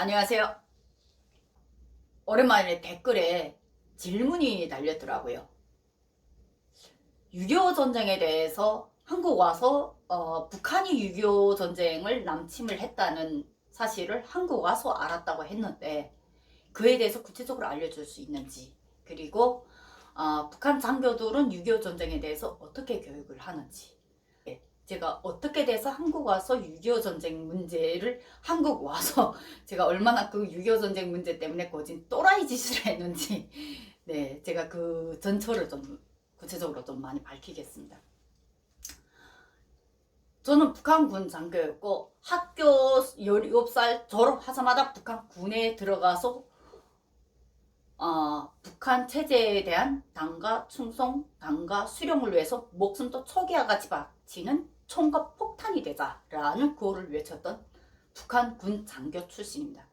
안녕하세요. 오랜만에 댓글에 질문이 달렸더라고요. 6.25 전쟁에 대해서 한국 와서 북한이 6.25 전쟁을 남침을 했다는 사실을 한국 와서 알았다고 했는데 그에 대해서 구체적으로 알려줄 수 있는지, 그리고 북한 장교들은 6.25 전쟁에 대해서 어떻게 교육을 하는지, 제가 어떻게 돼서 한국 와서 6.25 전쟁 문제를 한국 와서 제가 얼마나 그 6.25 전쟁 문제 때문에 거진 또라이 짓을 했는지, 네, 제가 그 전철을 좀 구체적으로 좀 많이 밝히겠습니다. 저는 북한군 장교였고 학교 17살 졸업하자마자 북한 군에 들어가서 북한 체제에 대한 당과 충성, 당과 수령을 위해서 목숨도 초기와 같이 바치는 총과 폭탄이 되자라는 구호를 외쳤던 북한군 장교 출신입니다.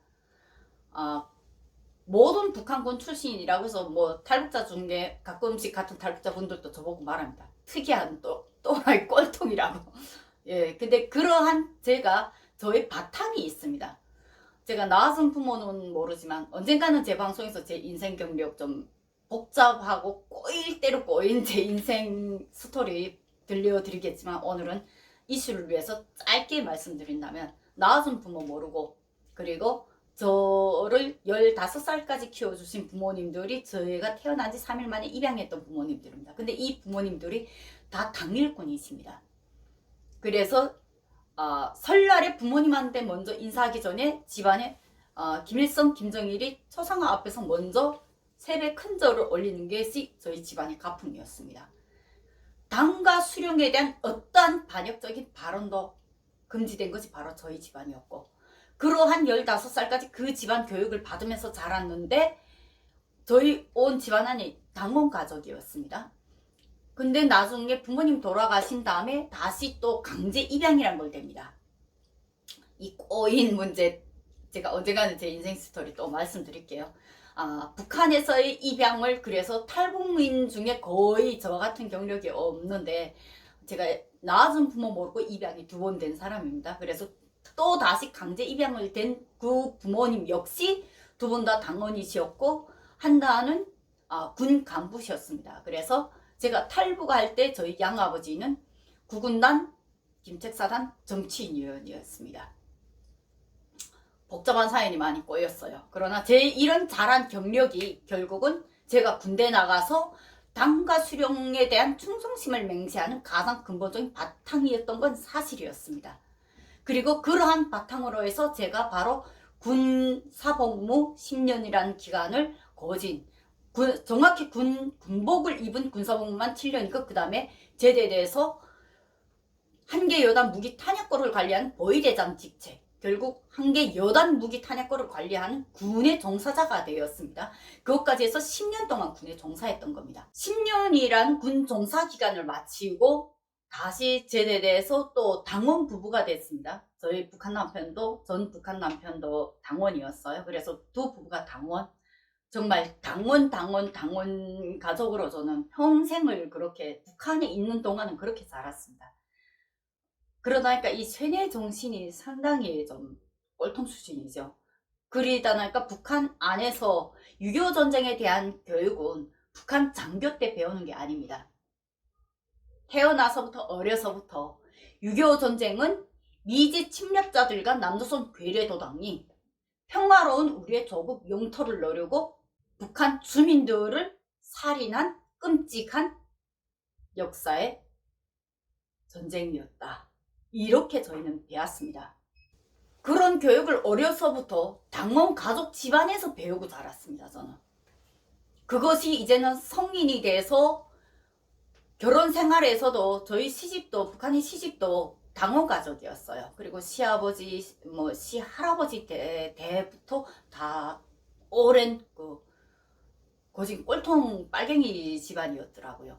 모든 북한군 출신이라고 해서 뭐 탈북자 중에 가끔씩 같은 탈북자 분들도 저보고 말합니다. 특이한 또라이 꼴통이라고. 예, 근데 그러한 저의 바탕이 있습니다. 제가 낳아준 부모는 모르지만 언젠가는 제 방송에서 제 인생 경력 좀 복잡하고 꼬일 대로 꼬인 제 인생 스토리 들려드리겠지만, 오늘은 이슈를 위해서 짧게 말씀드린다면, 낳아준 부모 모르고, 그리고 저를 15살까지 키워주신 부모님들이 저희가 태어난 지 3일 만에 입양했던 부모님들입니다. 근데 이 부모님들이 다 당일꾼이십니다. 그래서 설날에 부모님한테 먼저 인사하기 전에 집안에 김일성, 김정일이 초상화 앞에서 먼저 세배 큰절을 올리는 것이 저희 집안의 가풍이었습니다. 당과 수령에 대한 어떠한 반역적인 발언도 금지된 것이 바로 저희 집안이었고, 그러한 15살까지 그 집안 교육을 받으면서 자랐는데, 저희 온 집안이 당원 가족이었습니다. 근데 나중에 부모님 돌아가신 다음에 다시 또 강제 입양이란 걸 됩니다. 이 꼬인 문제, 제가 언젠가는 제 인생 스토리 또 말씀드릴게요. 북한에서의 입양을, 그래서 탈북민 중에 거의 저 같은 경력이 없는데, 제가 낳아준 부모 모르고 입양이 2번 된 사람입니다. 그래서 또 다시 강제 입양을 된 그 부모님 역시 2분 다 당원이셨고, 하나는 군 간부셨습니다. 그래서 제가 탈북할 때 저희 양아버지는 구군단 김책사단 정치인이었습니다. 복잡한 사연이 많이 꼬였어요. 그러나 제 이런 잘한 경력이 결국은 제가 군대 나가서 당과 수령에 대한 충성심을 맹세하는 가장 근본적인 바탕이었던 건 사실이었습니다. 그리고 그러한 바탕으로 해서 제가 바로 군 사복무 10년이라는 기간을 거진, 정확히 군복을 입은 군사복무만 7년이고, 그 다음에 제대돼서 한개 여단 무기 탄약고를 관리하는 보위대장 직책, 결국 한개 여단 무기 탄약고를 관리하는 군의 종사자가 되었습니다. 그것까지 해서 10년 동안 군에 종사했던 겁니다. 10년이란 군 종사 기간을 마치고 다시 제대돼서 또 당원 부부가 됐습니다. 저희 전 북한 남편도 당원이었어요. 그래서 두 부부가 당원, 정말 당원 가족으로 저는 평생을 그렇게 북한에 있는 동안은 그렇게 자랐습니다. 그러다 보니까 이 세뇌 정신이 상당히 좀 꼴통 수준이죠. 그러다 보니까 북한 안에서 6.25 전쟁에 대한 교육은 북한 장교 때 배우는 게 아닙니다. 태어나서부터, 어려서부터 6.25 전쟁은 미지 침략자들과 남조선 괴뢰도당이 평화로운 우리의 조국 영토를 노리고 북한 주민들을 살인한 끔찍한 역사의 전쟁이었다. 이렇게 저희는 배웠습니다. 그런 교육을 어려서부터 당원 가족 집안에서 배우고 자랐습니다. 저는 그것이 이제는 성인이 돼서 결혼 생활에서도, 저희 시집도, 북한의 시집도 당원 가족이었어요. 그리고 시아버지, 시할아버지 때부터 다 오랜 거진 꼴통 빨갱이 집안이었더라고요.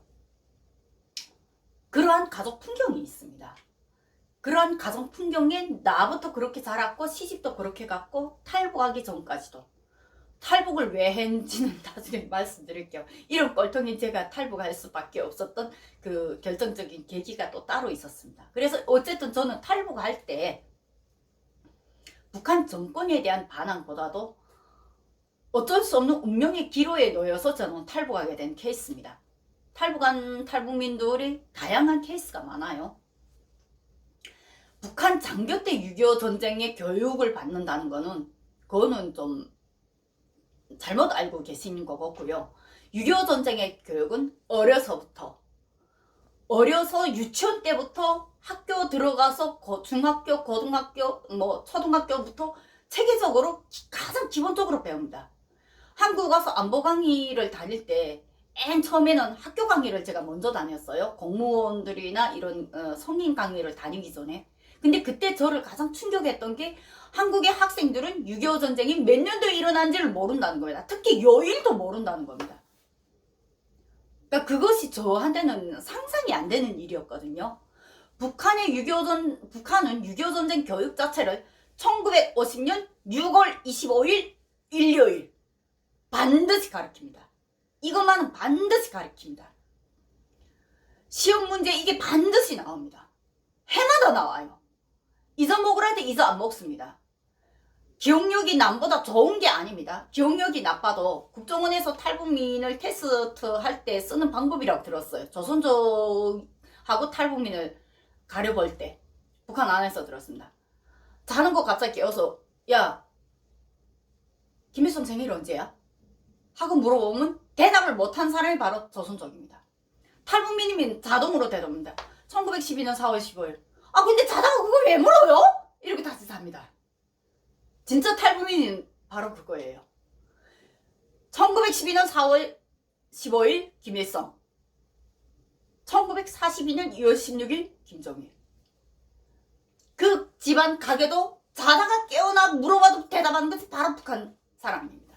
그러한 가족 풍경이 있습니다. 그러한 가정 풍경에 나부터 그렇게 자랐고, 시집도 그렇게 갔고, 탈북하기 전까지도. 탈북을 왜 했는지는 나중에 말씀드릴게요. 이런 꼴통인 제가 탈북할 수밖에 없었던 그 결정적인 계기가 또 따로 있었습니다. 그래서 어쨌든 저는 탈북할 때 북한 정권에 대한 반항보다도 어쩔 수 없는 운명의 기로에 놓여서 저는 탈북하게 된 케이스입니다. 탈북한 탈북민들이 다양한 케이스가 많아요. 북한 장교 때 6.25 전쟁의 교육을 받는다는 거는 그거는 좀 잘못 알고 계시는 것 같고요. 6.25 전쟁의 교육은 어려서 유치원 때부터 학교 들어가서 중학교, 고등학교, 초등학교부터 체계적으로 가장 기본적으로 배웁니다. 한국 가서 안보 강의를 다닐 때 맨 처음에는 학교 강의를 제가 먼저 다녔어요. 공무원들이나 이런 성인 강의를 다니기 전에. 근데 그때 저를 가장 충격했던 게 한국의 학생들은 6.25 전쟁이 몇 년도에 일어난지를 모른다는 겁니다. 특히 요일도 모른다는 겁니다. 그러니까 그것이 저한테는 상상이 안 되는 일이었거든요. 북한은 6.25 전쟁 교육 자체를 1950년 6월 25일 일요일 반드시 가르칩니다. 이것만은 반드시 가르칩니다. 시험 문제 이게 반드시 나옵니다. 해마다 나와요. 이점 먹으라 할 때 이점 안 먹습니다. 기억력이 남보다 좋은 게 아닙니다. 기억력이 나빠도 국정원에서 탈북민을 테스트할 때 쓰는 방법이라고 들었어요. 조선족하고 탈북민을 가려볼 때 북한 안에서 들었습니다. 자는 거 갑자기 깨워서 야 김일성 생일 언제야? 하고 물어보면 대답을 못한 사람이 바로 조선족입니다. 탈북민이면 자동으로 대답합니다. 1912년 4월 15일. 아 근데 자다가 그걸 왜 물어요? 이렇게 다시 잡니다. 진짜 탈북민은 바로 그거예요. 1912년 4월 15일 김일성, 1942년 2월 16일 김정일. 그 집안 가게도 자다가 깨어나 물어봐도 대답하는 것이 바로 북한 사람입니다.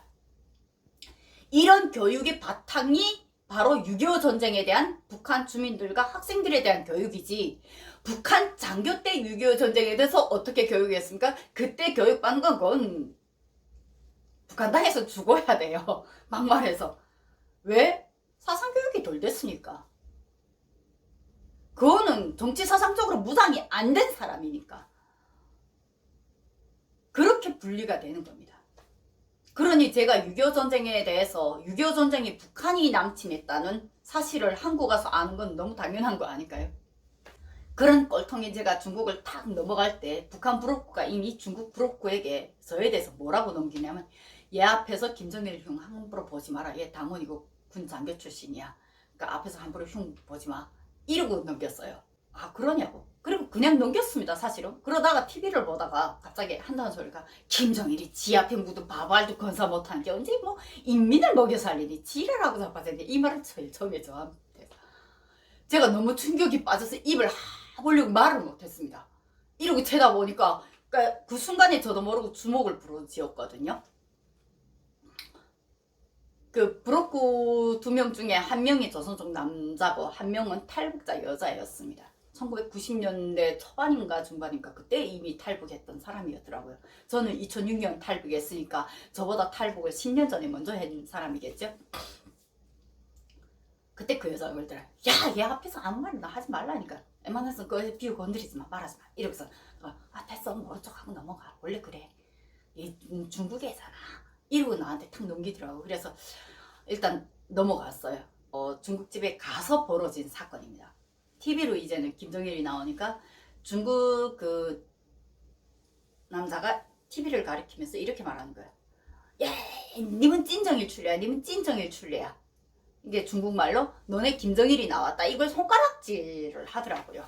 이런 교육의 바탕이 바로 6.25 전쟁에 대한 북한 주민들과 학생들에 대한 교육이지, 북한 장교 때 6.25 전쟁에 대해서 어떻게 교육했습니까? 그때 교육받는 건 그건 북한 땅에서 죽어야 돼요. 막말해서. 왜? 사상교육이 덜 됐으니까. 그거는 정치사상적으로 무장이 안 된 사람이니까. 그렇게 분리가 되는 겁니다. 그러니 제가 6.25 전쟁에 대해서 6.25 전쟁이 북한이 남침했다는 사실을 한국 가서 아는 건 너무 당연한 거 아닐까요? 그런 꼴통이 제가 중국을 탁 넘어갈 때 북한 부록구가 이미 중국 부록구에게 저에 대해서 뭐라고 넘기냐면, 얘 앞에서 김정일 흉 함부로 보지 마라. 얘 당원이고 군 장교 출신이야. 그러니까 앞에서 함부로 흉 보지 마. 이러고 넘겼어요. 아 그러냐고. 그리고 그냥 넘겼습니다. 사실은. 그러다가 TV를 보다가 갑자기 한다는 소리가, 김정일이 지 앞에 묻은 밥알도 건사 못하는 게 언제 뭐 인민을 먹여 살리니 지랄하고 자빠졌는데, 이 말을 제일 처음에 저한테. 제가 너무 충격이 빠져서 입을 하보려고 말을 못했습니다. 이러고 쳐다보니까 그러니까 그 순간에 저도 모르고 주먹을 부러지었거든요. 그 부록구 2명 중에 1명이 조선족 남자고 1명은 탈북자 여자였습니다. 1990년대 초반인가 중반인가 그때 이미 탈북했던 사람이었더라고요. 저는 2006년 탈북했으니까 저보다 탈북을 10년 전에 먼저 한 사람이겠죠. 그때 그 여자가 그러더라. 야, 얘 앞에서 아무 말이나 하지 말라니까. 웬만해서 그거 비우 건드리지 마, 말하지 마. 이러면서 아 됐어, 오른쪽 하고 넘어가. 원래 그래. 얘 중국애잖아. 이러고 나한테 탁 넘기더라고. 그래서 일단 넘어갔어요. 중국집에 가서 벌어진 사건입니다. TV로 이제는 김정일이 나오니까 중국 그 남자가 TV를 가리키면서 이렇게 말하는 거예요. 야, 님은 찐정일 출래야. 님은 찐정일 출래야. 이게 중국말로 너네 김정일이 나왔다. 이걸 손가락질을 하더라고요.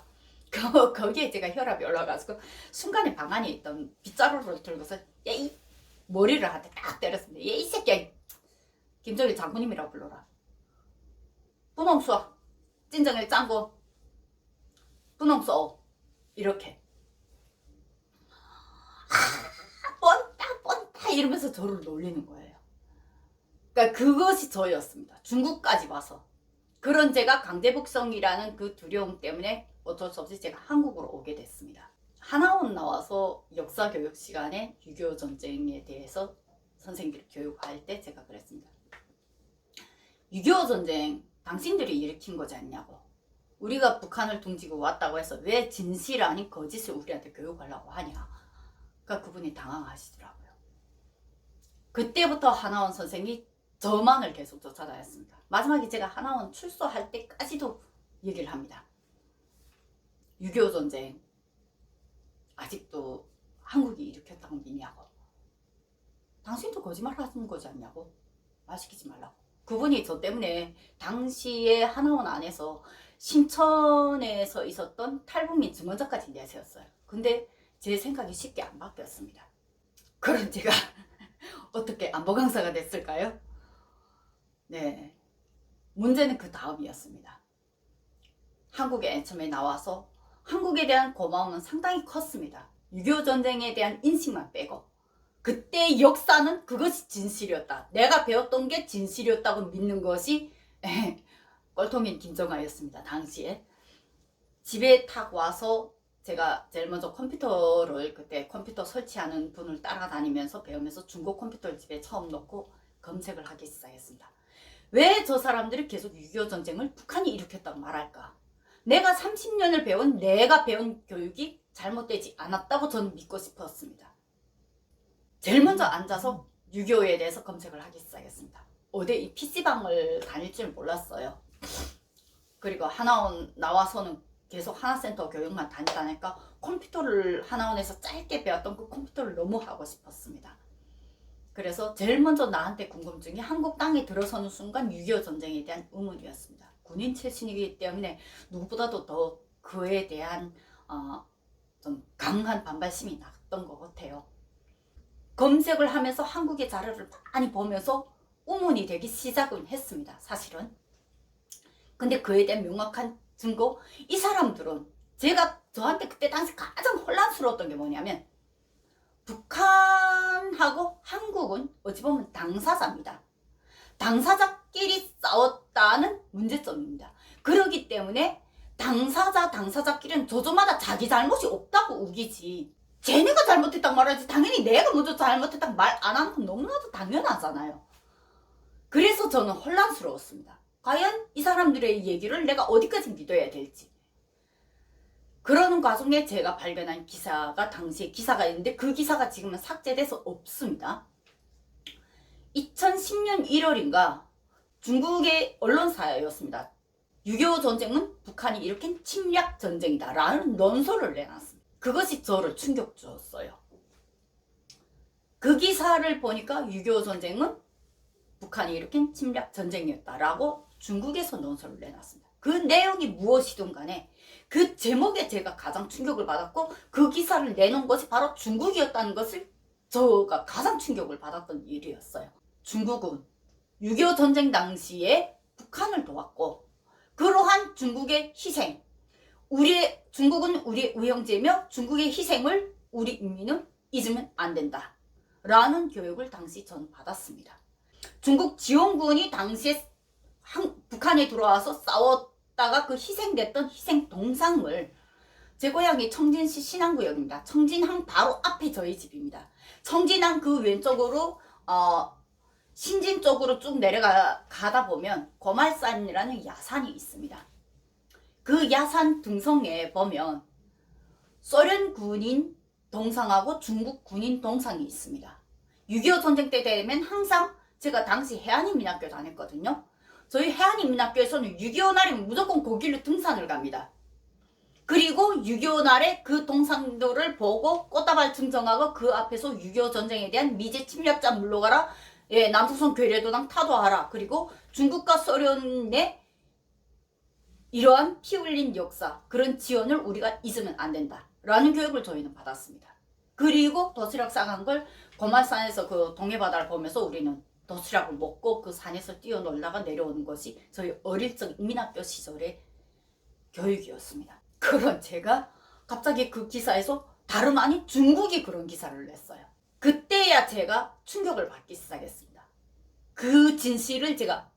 거기에 제가 혈압이 올라가지고 순간에 방 안에 있던 빗자루를 들고서 야, 이 머리를 한테 딱 때렸습니다. 야, 이 새끼야. 김정일 장군님이라고 불러라. 분홍수아. 찐정일 짱구. 분홍수. 이렇게. 뻔다 이러면서 저를 놀리는 거예요. 그러니까 그것이 저였습니다. 중국까지 와서. 그런 제가 강제북성이라는 그 두려움 때문에 어쩔 수 없이 제가 한국으로 오게 됐습니다. 하나원 나와서 역사교육 시간에 6.25 전쟁에 대해서 선생님들 교육할 때 제가 그랬습니다. 6.25 전쟁 당신들이 일으킨 거지 않냐고. 우리가 북한을 둥지고 왔다고 해서 왜 진실 아닌 거짓을 우리한테 교육하려고 하냐. 그러니까 그분이 당황하시더라고요. 그때부터 하나원 선생이 저만을 계속 쫓아다녔습니다. 마지막에 제가 하나원 출소할 때까지도 얘기를 합니다. 6.25 전쟁 아직도 한국이 일으켰다고 믿냐고. 당신도 거짓말 하는 거지 않냐고. 말 시키지 말라고. 그분이 저 때문에 당시에 하나원 안에서 신천에서 있었던 탈북민 증언자까지 내세웠어요. 근데 제 생각이 쉽게 안 바뀌었습니다. 그럼 제가 어떻게 안보 강사가 됐을까요? 네, 문제는 그 다음이었습니다. 한국에 맨 처음에 나와서 한국에 대한 고마움은 상당히 컸습니다. 6.25 전쟁에 대한 인식만 빼고 그때 역사는 그것이 진실이었다. 내가 배웠던 게 진실이었다고 믿는 것이 꼴통인 김정아였습니다. 당시에 집에 탁 와서 제가 제일 먼저 컴퓨터를 그때 컴퓨터 설치하는 분을 따라다니면서 배우면서 중고 컴퓨터를 집에 처음 놓고 검색을 하기 시작했습니다. 왜 저 사람들이 계속 6.25 전쟁을 북한이 일으켰다고 말할까? 내가 30년을 배운 내가 배운 교육이 잘못되지 않았다고 저는 믿고 싶었습니다. 제일 먼저 앉아서 6.25에 대해서 검색을 하기 시작했습니다. 어디 이 PC방을 다닐 줄 몰랐어요. 그리고 하나원 나와서는 계속 하나센터 교육만 다니다니까 컴퓨터를 하나원에서 짧게 배웠던 그 컴퓨터를 너무 하고 싶었습니다. 그래서 제일 먼저 나한테 궁금증이 한국 땅에 들어서는 순간 6.25 전쟁에 대한 의문이었습니다. 군인 출신이기 때문에 누구보다도 더 그에 대한 좀 강한 반발심이 났던 것 같아요. 검색을 하면서 한국의 자료를 많이 보면서 의문이 되기 시작은 했습니다. 사실은. 근데 그에 대한 명확한 증거, 이 사람들은 저한테 그때 당시 가장 혼란스러웠던 게 뭐냐면 북한하고 한국은 어찌 보면 당사자입니다. 당사자끼리 싸웠다는 문제점입니다. 그렇기 때문에 당사자끼리는 저조마다 자기 잘못이 없다고 우기지 쟤네가 잘못했다고 말하지 당연히 내가 먼저 잘못했다고 말 안 하는 건 너무나도 당연하잖아요. 그래서 저는 혼란스러웠습니다. 과연 이 사람들의 얘기를 내가 어디까지 믿어야 될지. 그러는 과정에 제가 발견한 기사가 당시에 기사가 있는데 그 기사가 지금은 삭제돼서 없습니다. 2010년 1월인가 중국의 언론사였습니다. 6.25 전쟁은 북한이 일으킨 침략 전쟁이다 라는 논설을 내놨습니다. 그것이 저를 충격 주었어요. 그 기사를 보니까 6.25 전쟁은 북한이 일으킨 침략 전쟁이었다라고 중국에서 논설을 내놨습니다. 그 내용이 무엇이든 간에 그 제목에 제가 가장 충격을 받았고 그 기사를 내놓은 것이 바로 중국이었다는 것을 제가 가장 충격을 받았던 일이었어요. 중국은 6.25 전쟁 당시에 북한을 도왔고 그러한 중국의 희생, 중국은 우리의 의형제며 중국의 희생을 우리 인민은 잊으면 안 된다 라는 교육을 당시 저는 받았습니다. 중국 지원군이 당시에 북한에 들어와서 싸웠다가 그 희생됐던 희생 동상을 제 고향이 청진시 신안구역입니다. 청진항 바로 앞에 저희 집입니다. 청진항 그 왼쪽으로 신진 쪽으로 쭉 내려가다 보면 고말산이라는 야산이 있습니다. 그 야산 등성에 보면 소련 군인 동상하고 중국 군인 동상이 있습니다. 6.25 전쟁 때 되면 항상 제가 당시 해안인민학교 다녔거든요. 저희 해안인민학교에서는 6.25 날이면 무조건 거길로 등산을 갑니다. 그리고 6.25 날에 그 동상들을 보고 꽃다발 증정하고 그 앞에서 6.25 전쟁에 대한 미제 침략자 물러가라. 예, 남조선 괴뢰도당 타도하라. 그리고 중국과 소련의 이러한 피 흘린 역사, 그런 지원을 우리가 잊으면 안 된다 라는 교육을 저희는 받았습니다. 그리고 도시락 싸간 걸 고말산에서 그 동해바다를 보면서 우리는 도시락을 먹고 그 산에서 뛰어놀다가 내려오는 것이 저희 어릴 적 인민학교 시절의 교육이었습니다. 그런 제가 갑자기 그 기사에서 다름 아닌 중국이 그런 기사를 냈어요. 그때야 제가 충격을 받기 시작했습니다. 그 진실을 제가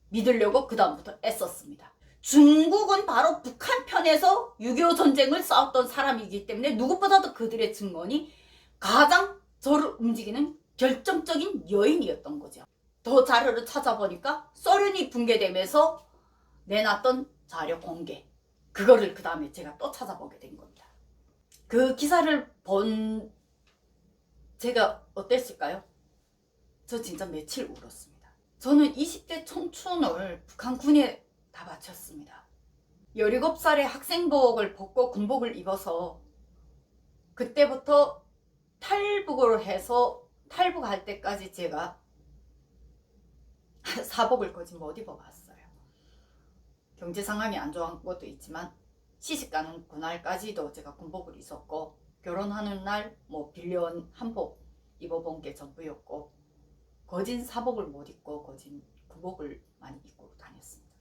믿으려고 그 다음부터 애썼습니다. 중국은 바로 북한 편에서 6.25 전쟁을 싸웠던 사람이기 때문에 누구보다도 그들의 증언이 가장 저를 움직이는 결정적인 요인이었던 거죠. 더 자료를 찾아보니까 소련이 붕괴되면서 내놨던 자료 공개, 그거를 그 다음에 제가 또 찾아보게 된 겁니다. 그 기사를 본 제가 어땠을까요? 저 진짜 며칠 울었습니다. 저는 20대 청춘을 북한군에 다 바쳤습니다. 17살에 학생복을 벗고 군복을 입어서 그때부터 탈북을 해서 탈북할 때까지 제가 사복을 거의 못 입어봤어요. 경제 상황이 안 좋은 것도 있지만 시집가는 그날까지도 제가 군복을 입었고, 결혼하는 날 뭐 빌려온 한복 입어본 게 전부였고, 거진 사복을 못 입고 거진 군복을 많이 입고 다녔습니다.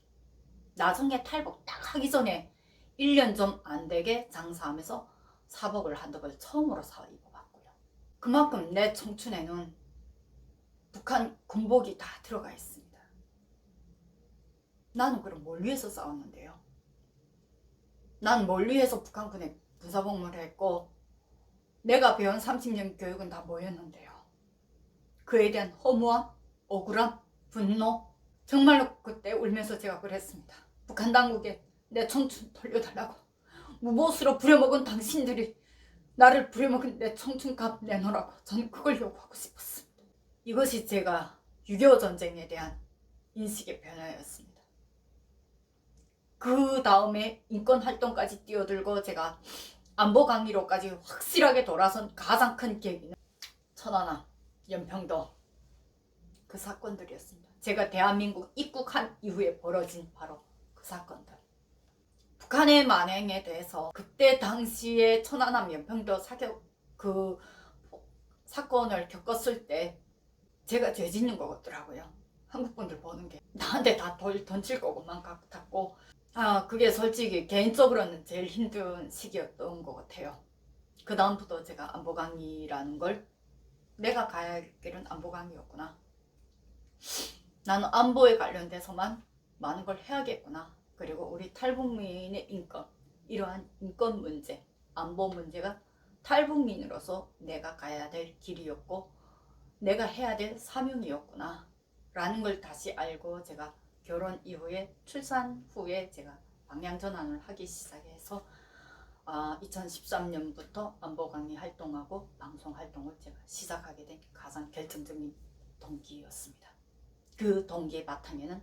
나중에 탈북 딱 하기 전에 1년 좀 안 되게 장사하면서 사복을 한두 벌 처음으로 사 입어봤고요. 그만큼 내 청춘에는 북한 군복이 다 들어가 있습니다. 나는 그럼 뭘 위해서 싸웠는데요? 난 뭘 위해서 북한군에 군사복무를 했고, 내가 배운 30년 교육은 다 뭐였는데요? 그에 대한 허무함, 억울함, 분노, 정말로 그때 울면서 제가 그랬습니다. 북한 당국에 내 청춘 돌려달라고. 무보수로 부려먹은 당신들이 나를 부려먹은 내 청춘 값 내놓으라고. 저는 그걸 요구하고 싶었습니다. 이것이 제가 6.25 전쟁에 대한 인식의 변화였습니다. 그 다음에 인권활동까지 뛰어들고 제가 안보 강의로까지 확실하게 돌아선 가장 큰 계기는 천안함, 연평도 그 사건들이었습니다. 제가 대한민국 입국한 이후에 벌어진 바로 그 사건들. 북한의 만행에 대해서 그때 당시에 천안함, 연평도 사격 그 사건을 겪었을 때 제가 죄 짓는 것 같더라고요. 한국 분들 보는 게 나한테 다 돌 던질 것만 같았고, 그게 솔직히 개인적으로는 제일 힘든 시기였던 것 같아요. 그 다음부터 제가 안보 강의라는 걸, 내가 가야 할 길은 안보 강의였구나. 나는 안보에 관련돼서만 많은 걸 해야겠구나. 그리고 우리 탈북민의 인권, 이러한 인권 문제, 안보 문제가 탈북민으로서 내가 가야 될 길이었고 내가 해야 될 사명이었구나 라는 걸 다시 알고, 제가 결혼 이후에 출산 후에 제가 방향 전환을 하기 시작해서 2013년부터 안보 강의 활동하고 방송 활동을 제가 시작하게 된 가장 결정적인 동기였습니다. 그 동기의 바탕에는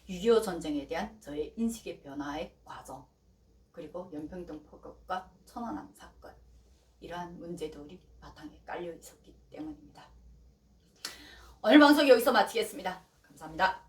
6.25 전쟁에 대한 저의 인식의 변화의 과정, 그리고 연평동 포격과 천안함 사건, 이러한 문제들이 바탕에 깔려 있었기 때문입니다. 오늘 방송 여기서 마치겠습니다. 감사합니다.